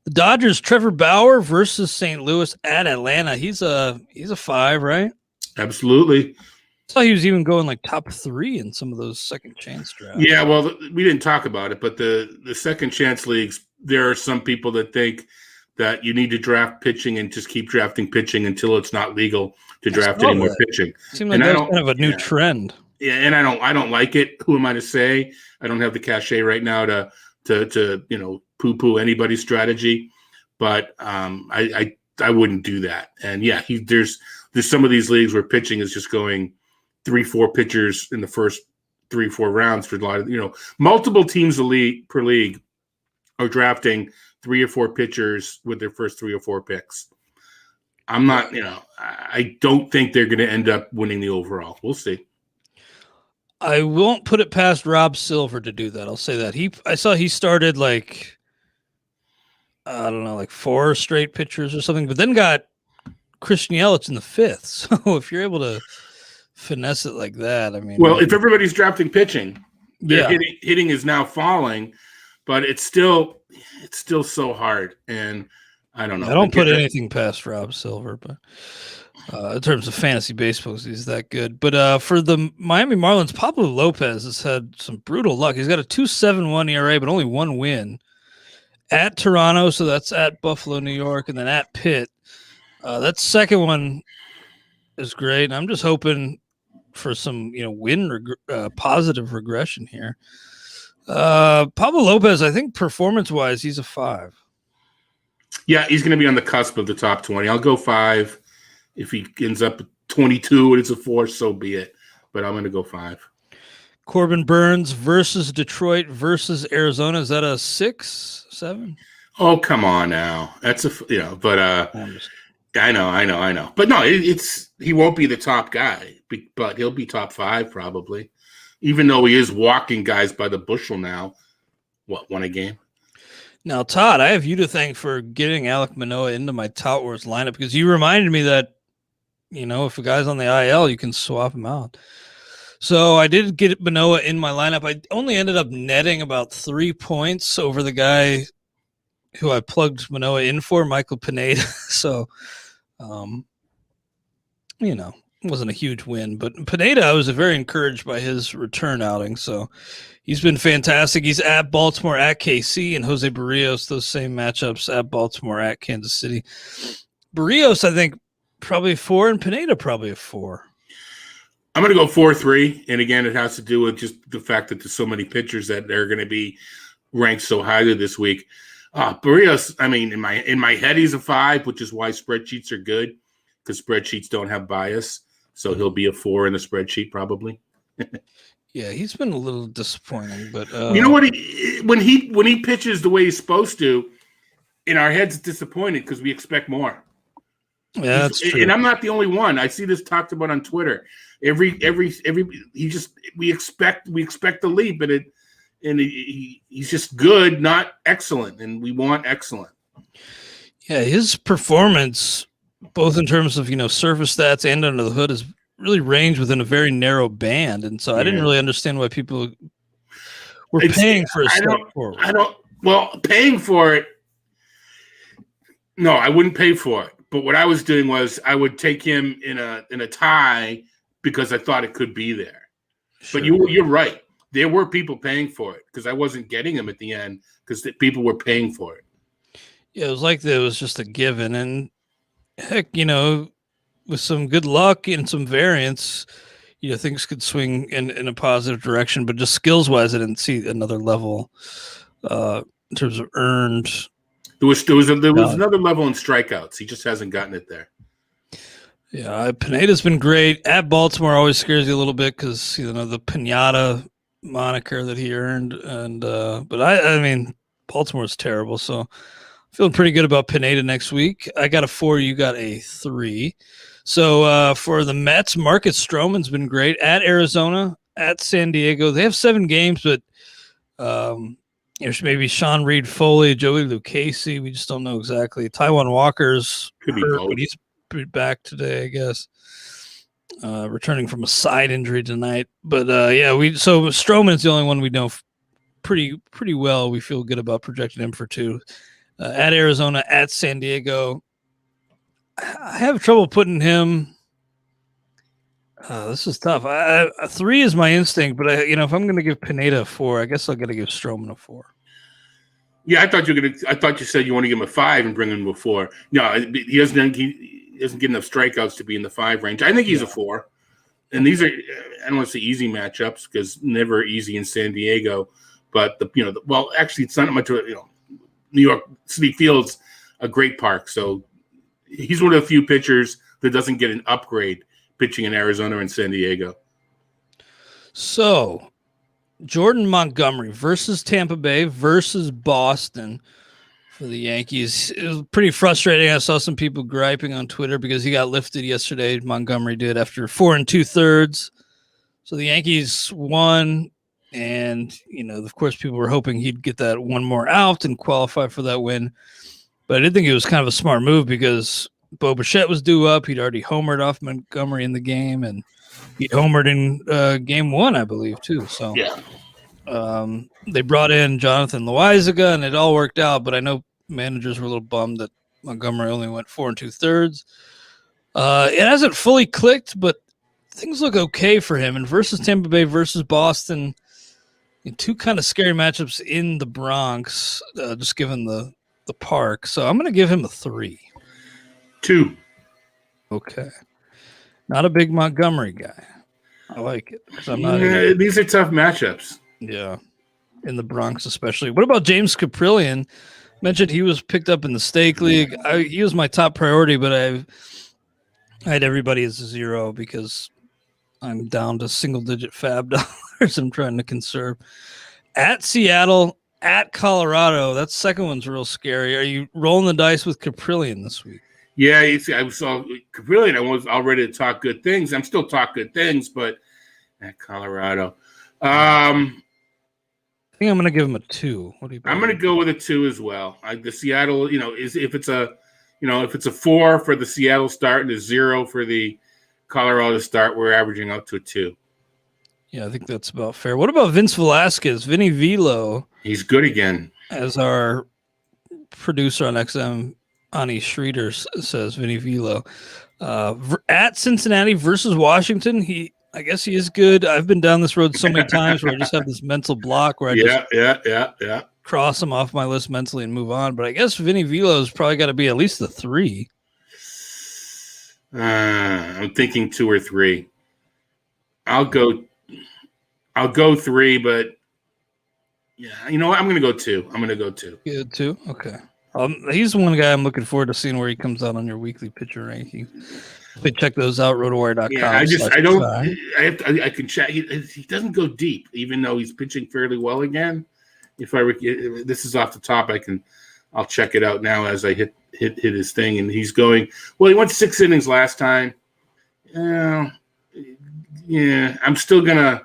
The Dodgers, Trevor Bauer versus St. Louis at Atlanta. He's a 5, right? Absolutely. I saw he was even going like top 3 in some of those second chance drafts. Yeah, well, we didn't talk about it, but the second chance leagues, there are some people that think that you need to draft pitching and just keep drafting pitching until it's not legal to draft any more pitching. Seems like that's kind of a new trend. Yeah, and I don't like it. Who am I to say? I don't have the cachet right now to poo-poo anybody's strategy, but I wouldn't do that. And yeah, there's some of these leagues where pitching is just going 3-4 pitchers in the first 3-4 rounds for a lot of multiple teams per league are drafting 3 or 4 pitchers with their first 3 or 4 picks. I'm not, I don't think they're going to end up winning the overall. We'll see. I won't put it past Rob Silver to do that. I'll say that. I saw he started like 4 straight pitchers or something, but then got Christian Yelich in the 5th. So if you're able to finesse it like that, I mean, well, if everybody's drafting pitching, hitting is now falling, but it's still so hard, and I don't know. I don't put anything past Rob Silver, but in terms of fantasy baseball, he's that good. But for the Miami Marlins, Pablo Lopez has had some brutal luck. He's got a 2.71 ERA, but only 1 win at Toronto. So that's at Buffalo, New York, and then at Pitt. That second one is great. And I'm just hoping for some, positive regression here. Pablo Lopez, I think performance-wise, he's a 5. Yeah, he's going to be on the cusp of the top 20. I'll go 5. If he ends up 22 and it's a 4, so be it. But I'm going to go 5. Corbin Burns versus Detroit versus Arizona. Is that a 6, 7? Oh, come on now. That's but I know. But no, he won't be the top guy, but he'll be top 5 probably. Even though he is walking guys by the bushel now. Won a game? Now, Todd, I have you to thank for getting Alek Manoah into my Tout Wars lineup, because you reminded me that if a guy's on the IL, you can swap him out. So I did get Manoah in my lineup. I only ended up netting about 3 points over the guy who I plugged Manoah in for, Michael Pineda. So, it wasn't a huge win. But Pineda, I was very encouraged by his return outing. So he's been fantastic. He's at Baltimore, at KC, and Jose Barrios, those same matchups at Baltimore, at Kansas City. Barrios, I think, probably 4, and Pineda probably a 4. I'm going to go 4-3, and again, it has to do with just the fact that there's so many pitchers that they're going to be ranked so highly this week. Barrios, I mean, in my head, he's a 5, which is why spreadsheets are good, because spreadsheets don't have bias. So he'll be a 4 in the spreadsheet probably. Yeah, he's been a little disappointing, but you know what? When he pitches the way he's supposed to, in our heads, it's disappointed because we expect more. Yeah, that's true. And I'm not the only one. I see this talked about on Twitter. We expect the leap, and he's just good, not excellent, and we want excellent. Yeah, his performance, both in terms of surface stats and under the hood, is really ranged within a very narrow band, and so I didn't really understand why people were paying for a step forward. Paying for it. No, I wouldn't pay for it. But what I was doing was I would take him in a tie because I thought it could be there. Sure. But you're right. There were people paying for it because I wasn't getting him at the end because people were paying for it. Yeah, it was like it was just a given. And heck, with some good luck and some variance, things could swing in a positive direction. But just skills-wise, I didn't see another level in terms of earned. There was another level in strikeouts. He just hasn't gotten it there. Yeah, Pineda's been great. At Baltimore always scares you a little bit because, the Pinata moniker that he earned. And but I mean, Baltimore's terrible. So feeling pretty good about Pineda next week. I got a 4. You got a 3. So for the Mets, Marcus Stroman's been great. At Arizona, at San Diego. They have 7 games, but there's maybe Sean Reed Foley, Joey Lucchesi. We just don't know exactly. Taijuan Walker's hurt, but he's back today, I guess. Returning from a side injury tonight. But so Stroman's the only one we know pretty well. We feel good about projecting him for 2. At Arizona, at San Diego. I have trouble putting him. This is tough. 3 is my instinct, but if I'm going to give Pineda a 4, I guess I'll got to give Stroman a 4. Yeah, I thought you said you want to give him a 5 and bring him to a 4. No, he doesn't get enough strikeouts to be in the 5 range. I think he's a 4. And these are, I don't want to say easy matchups because never easy in San Diego, but actually it's not much of New York City Field's a great park, so he's one of the few pitchers that doesn't get an upgrade pitching in Arizona and San Diego. So, Jordan Montgomery versus Tampa Bay versus Boston for the Yankees. It was pretty frustrating. I saw some people griping on Twitter because he got lifted yesterday. Montgomery did after 4 2/3. So the Yankees won. And, of course, people were hoping he'd get that one more out and qualify for that win. But I did think it was kind of a smart move because Bo Bichette was due up. He'd already homered off Montgomery in the game, and he'd homered in game 1, I believe, too. So they brought in Jonathan Loaizaga, and it all worked out. But I know managers were a little bummed that Montgomery only went 4 2/3. It hasn't fully clicked, but things look okay for him. And versus Tampa Bay versus Boston, 2 kind of scary matchups in the Bronx, just given the park. So I'm going to give him a 3. 2. Okay. Not a big Montgomery guy. I like it. These are tough matchups. Yeah. In the Bronx especially. What about James Caprillion? Mentioned he was picked up in the Stake League. He was my top priority, but I had everybody as a 0 because I'm down to single-digit fab dollars I'm trying to conserve. At Seattle, at Colorado, that second one's real scary. Are you rolling the dice with Caprillion this week? Yeah, I saw Caprillion. I was all ready to talk good things. I'm still talk good things, but at Colorado. I think I'm going to give him a 2. What do you? I'm going to go with a 2 as well. The Seattle, if it's a if it's a 4 for the Seattle start and a 0 for the Colorado start, we're averaging out to a 2. Yeah, I think that's about fair. What about Vince Velasquez, Vinnie Velo? He's good again. As our producer on XM, Ani Schreeder, says, Vinnie Velo. At Cincinnati versus Washington, I guess he is good. I've been down this road so many times where I just have this mental block where I just cross him off my list mentally and move on. But I guess Vinnie Velo's probably got to be at least a 3. I'm thinking 2 or 3. I'll go 3, but yeah, you know what? I'm going to go 2. Good, 2? Okay. He's the one guy I'm looking forward to seeing where he comes out on your weekly pitcher ranking. Please check those out, rotowire.com. Yeah, I can check. He doesn't go deep, even though he's pitching fairly well again. If this is off the top, I'll check it out now as I hit his thing, and he's going. Well, he went 6 innings last time. Yeah, I'm still gonna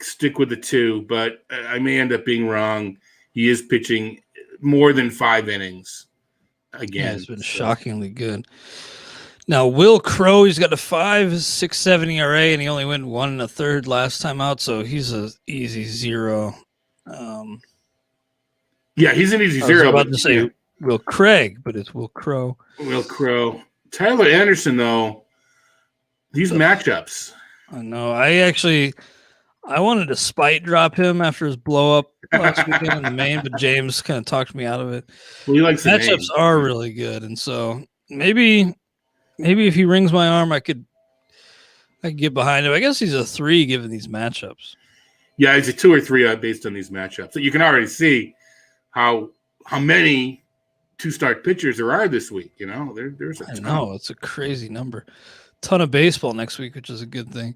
stick with the 2, but I may end up being wrong. He is pitching more than 5 innings again. Yeah, it's been shockingly good. Now, Will Crow, he's got a 5.67 ERA, and he only went 1 1/3 last time out, so he's an easy 0. Yeah, he's an easy 0. I was about to say Will Craig, but it's Will Crow. Will Crow. Tyler Anderson, though, these matchups. I know. I wanted to spite drop him after his blow up last weekend in the main, but James kind of talked me out of it. Well, he likes matchups are really good, and so maybe if he rings my arm, I could get behind him. I guess he's a 3 given these matchups. Yeah, he's a 2 or 3 based on these matchups. So you can already see how many 2-start pitchers there are this week. There's a ton. I know, it's a crazy number. Ton of baseball next week, which is a good thing.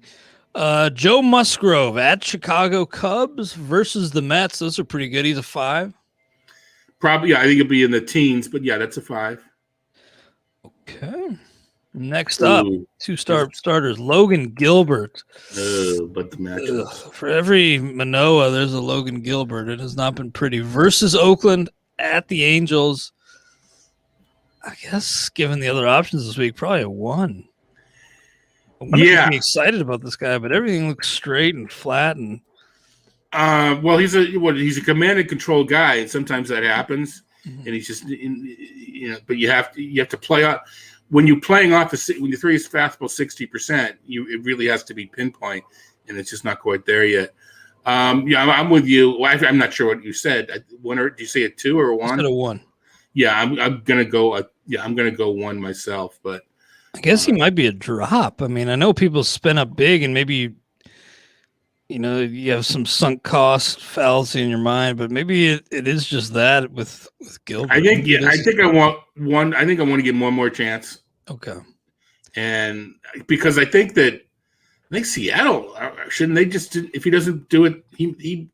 Joe Musgrove at Chicago Cubs versus the Mets. Those are pretty good. He's a 5. Probably, yeah. I think it'll be in the teens, but yeah, that's a 5. Okay. Next up, 2-starters. Logan Gilbert. But the matchup. For every Manoa, there's a Logan Gilbert. It has not been pretty. Versus Oakland at the Angels. I guess, given the other options this week, probably a 1. I'm excited about this guy, but everything looks straight and flat. And well, he's a command and control guy, and sometimes that happens. And he's just, but you have to play out when you're playing off when you throw your fastball 60%. It really has to be pinpoint, and it's just not quite there yet. I'm with you. Well, I'm not sure what you said. Did you say a 2 or a 1? I said a 1. Yeah, I'm gonna go. I'm gonna go 1 myself, but. I guess he might be a drop. I mean, I know people spin up big and maybe, you have some sunk cost fallacy in your mind, but maybe it is just that with Gilbert. I think I want 1. I think I want to give him one more chance. Okay. And because I think Seattle, shouldn't they just, if he doesn't do it, he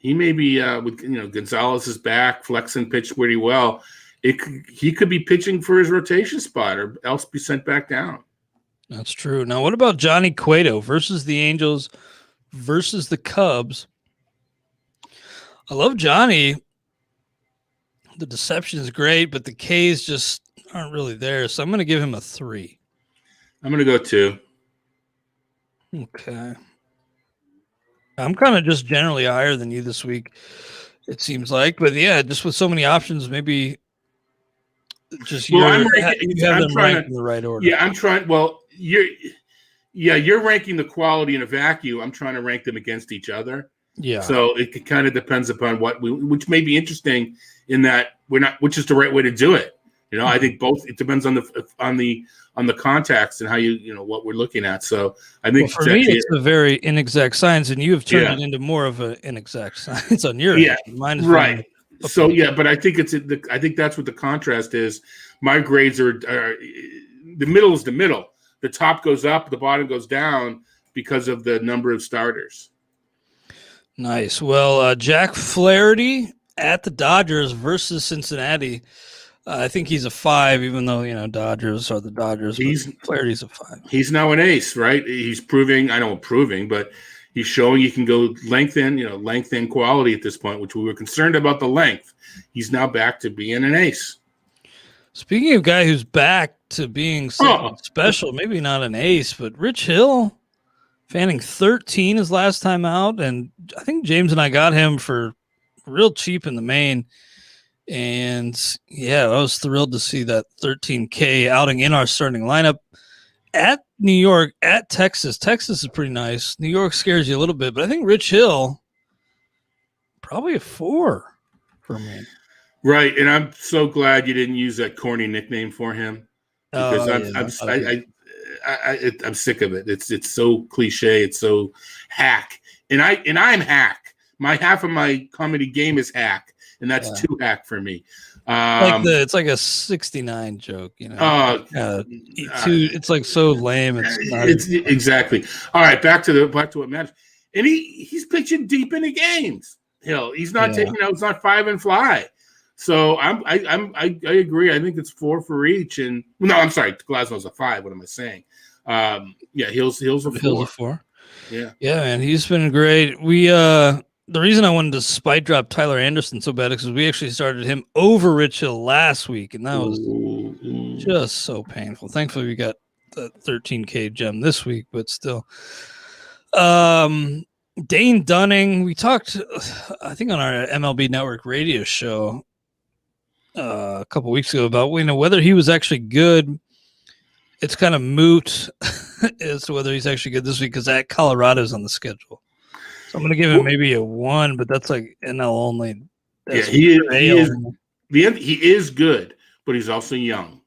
may be with Gonzalez is back, flexing pitched pretty well. He could be pitching for his rotation spot or else be sent back down. That's true. Now, what about Johnny Cueto versus the Angels versus the Cubs? I love Johnny. The deception is great, but the Ks just aren't really there. So I'm going to give him a 3. I'm going to go 2. Okay. I'm kind of just generally higher than you this week, it seems like. But yeah, just with so many options, maybe – you have them ranked in the right order. Yeah, I'm trying. Well, you're ranking the quality in a vacuum. I'm trying to rank them against each other. Yeah. So it kind of depends upon which may be interesting in that which is the right way to do it. I think both. It depends on the context and how what we're looking at. So I think for me, it's a very inexact science, and you have turned it into more of an inexact science on your end. Mine is right. So but I think I think that's what the contrast is. My grades are the middle is the middle. The top goes up, the bottom goes down because of the number of starters. Nice. Well, Jack Flaherty at the Dodgers versus Cincinnati. I think he's a 5, even though Dodgers are the Dodgers. Flaherty's a 5. He's now an ace, right? He's proving. But he's showing he can go length in quality at this point, which we were concerned about the length. He's now back to being an ace. Speaking of guy who's back to being something special, maybe not an ace, but Rich Hill fanning 13 his last time out, and I think James and I got him for real cheap in the main. And yeah, I was thrilled to see that 13K outing in our starting lineup at New York, at Texas. Texas is pretty nice. New York scares you a little bit, but I think Rich Hill probably a 4 for me. Right, and I'm so glad you didn't use that corny nickname for him because I'm sick of it. It's so cliche. It's so hack, and I'm hack. Half of my comedy game is hack, and that's too hack for me. It's like a 69 joke, you know. It's like so lame. It's exactly. All right, back to what matters. And he's pitching deep into games. Hill, he's not taking out. It's not 5 and fly. So I agree. I think it's 4 for each. And no, I'm sorry, Glasnow's a 5. What am I saying? Hill's a 4. Hill's a 4. Yeah, man, he's been great. We the reason I wanted to spite drop Tyler Anderson so bad is because we actually started him over Rich Hill last week, and that was just so painful. Thankfully, we got the 13K gem this week, but still. Dane Dunning, we talked, I think, on our MLB Network radio show a couple weeks ago about whether he was actually good. It's kind of moot as to whether he's actually good this week because at Colorado's on the schedule. So I'm going to give him maybe a 1, but that's like NL only. He is good, but he's also young.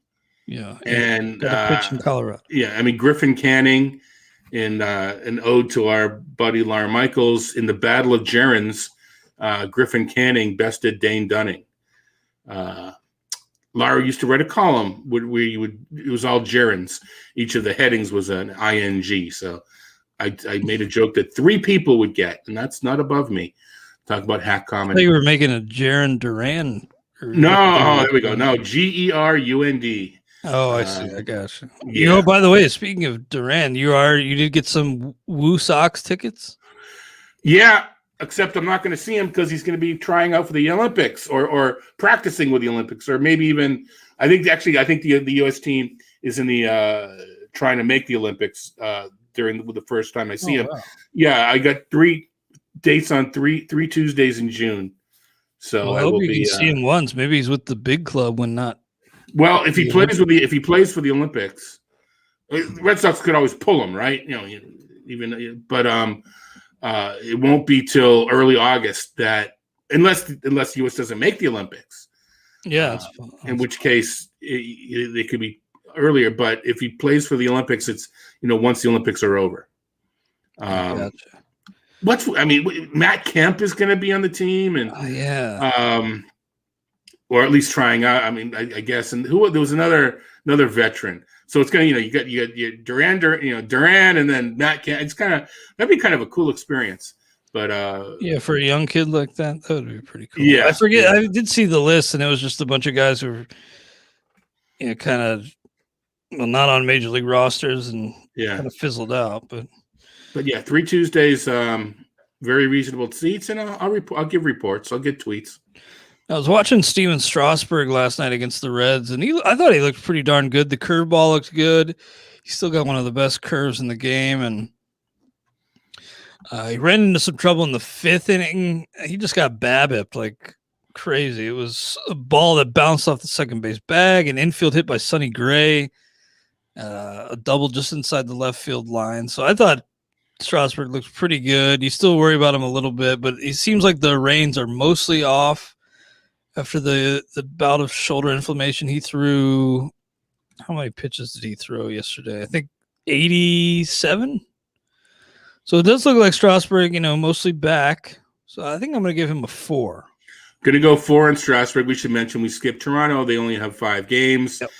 Yeah, and pitch in Colorado. Yeah, I mean Griffin Canning. In an ode to our buddy Lar Michaels in the Battle of Gerrans, Griffin Canning bested Dane Dunning. Lara used to write a column it was all gerunds. Each of the headings was an ing. So I made a joke that 3 people would get, and that's not above me. Talk about hack comedy. I thought you were making a Jaron Duran. No, there we go. No, Gerund. Oh, I see. I got you. Yeah. You know, by the way, speaking of Duran, you did get some Woo Sox tickets? Yeah, except I'm not going to see him because he's going to be trying out for the Olympics or practicing with the Olympics, or maybe even I think the U.S. team is in the trying to make the Olympics during the first time I see him. Wow. Yeah, I got 3 dates on three Tuesdays in June. So I hope you can see him once. Maybe he's with the big club when not. Well, if he plays for the Olympics, Red Sox could always pull him, right? You know, but it won't be till early August that unless the U.S. doesn't make the Olympics. Yeah, in which case they could be earlier. But if he plays for the Olympics, it's once the Olympics are over. Gotcha. Matt Kemp is going to be on the team, and or at least trying out. I mean, I guess, and there was another veteran. So it's gonna, you got your Duran, and then Matt Kemp. That'd be kind of a cool experience. But for a young kid like that would be pretty cool. Yeah, I forget. Yeah. I did see the list, and it was just a bunch of guys who were, kind of, not on major league rosters, and kind of fizzled out. But yeah, 3 Tuesdays, very reasonable seats, and I'll give reports. I'll get tweets. I was watching Steven Strasburg last night against the Reds, and I thought he looked pretty darn good. The curveball looked good. He still got one of the best curves in the game, and he ran into some trouble in the 5th inning. He just got BABIP'd like crazy. It was a ball that bounced off the second base bag, an infield hit by Sonny Gray, a double just inside the left field line. So I thought Strasburg looked pretty good. You still worry about him a little bit, but it seems like the reins are mostly off. After the bout of shoulder inflammation, he threw – how many pitches did he throw yesterday? I think 87. So it does look like Strasburg, mostly back. So I think I'm going to give him a 4. Going to go 4 in Strasburg. We should mention we skipped Toronto. They only have 5 games. Yep.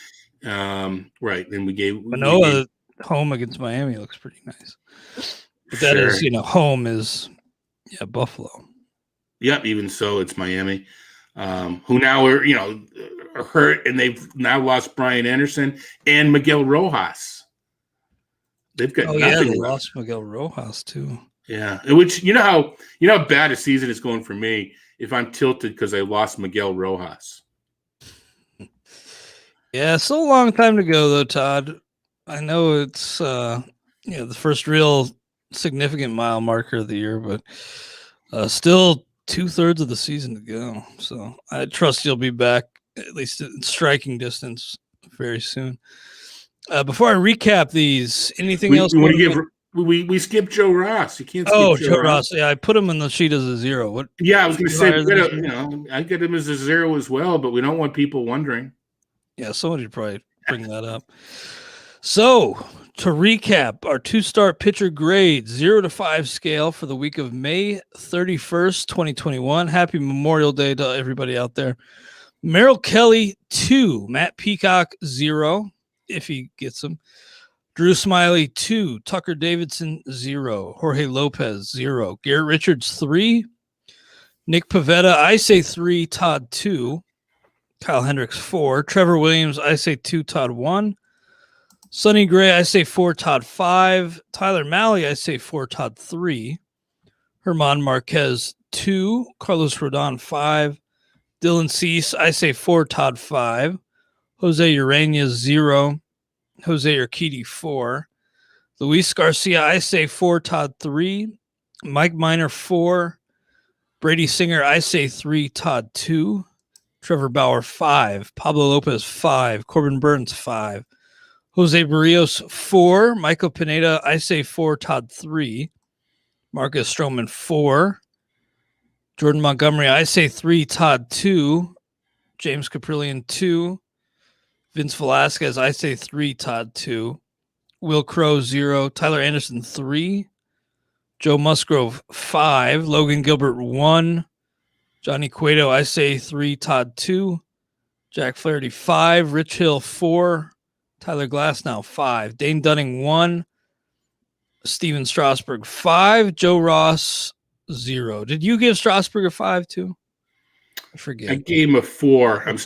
Right. And we gave – Manoah home against Miami looks pretty nice. But that is, home is Buffalo. Yep. Even so, it's Miami. Who now are hurt, and they've now lost Brian Anderson and Miguel Rojas. They've got nothing. They lost Miguel Rojas too. Yeah, which how bad a season is going for me if I'm tilted because I lost Miguel Rojas. Yeah, still a long time to go, though, Todd. I know it's the first real significant mile marker of the year, but still 2/3 of the season to go. So I trust you'll be back at least in striking distance very soon. Before I recap these, anything else? We skipped Joe Ross. You can't skip Joe Ross. Yeah, I put him in the sheet as a 0. What? Yeah, I was going to say, I get him as a 0 as well, but we don't want people wondering. Yeah, somebody would probably bring that up. So, to recap, our 2-start pitcher grade, 0 to 5 scale for the week of May 31st, 2021. Happy Memorial Day to everybody out there. Merrill Kelly, 2. Matt Peacock, 0, if he gets them. Drew Smiley, 2. Tucker Davidson, 0. Jorge Lopez, 0. Garrett Richards, 3. Nick Pivetta, I say 3. Todd, 2. Kyle Hendricks, 4. Trevor Williams, I say 2. Todd, 1. Sonny Gray, I say 4. Todd, 5. Tyler Malley, I say 4. Todd, 3. Herman Marquez, 2. Carlos Rodon, 5. Dylan Cease, I say 4. Todd, 5. Jose Urania, 0. Jose Urquidy, 4. Luis Garcia, I say 4. Todd, 3. Mike Minor, 4. Brady Singer, I say 3. Todd, 2. Trevor Bauer, 5. Pablo Lopez, 5. Corbin Burns, 5. Jose Barrios, 4. Michael Pineda, I say 4. Todd, 3. Marcus Stroman, 4. Jordan Montgomery, I say 3. Todd, 2. James Caprillion, 2. Vince Velasquez, I say 3. Todd, 2. Will Crow, 0. Tyler Anderson, 3. Joe Musgrove, 5. Logan Gilbert, 1. Johnny Cueto, I say 3. Todd, 2. Jack Flaherty, 5. Rich Hill, 4. Tyler Glasnow, 5. Dane Dunning, 1. Steven Strasburg, 5. Joe Ross, 0. Did you give Strasburg a 5 too? I forget. I gave him a 4. I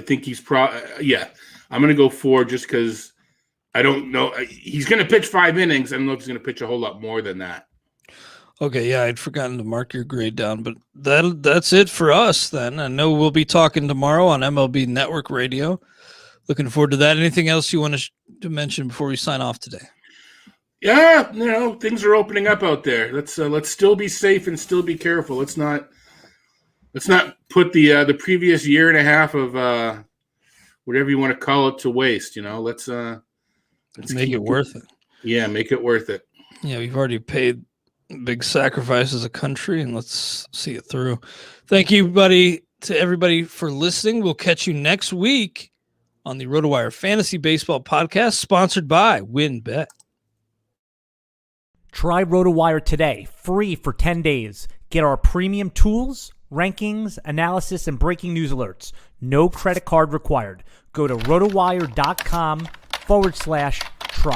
think he's I'm going to go 4 just because I don't know. He's going to pitch 5 innings. I don't know if he's going to pitch a whole lot more than that. Okay, yeah, I'd forgotten to mark your grade down, but that's it for us then. I know we'll be talking tomorrow on MLB Network Radio. Looking forward to that. Anything else you want to mention before we sign off today? Yeah, things are opening up out there. Let's still be safe and still be careful. Let's not put the previous year and a half of whatever you want to call it to waste. Let's make it worth it. Yeah, make it worth it. Yeah, we've already paid big sacrifice as a country, and let's see it through. Thank you, to everybody for listening. We'll catch you next week on the RotoWire Fantasy Baseball Podcast, sponsored by WinBet. Try RotoWire today, free for 10 days. Get our premium tools, rankings, analysis, and breaking news alerts. No credit card required. Go to rotowire.com/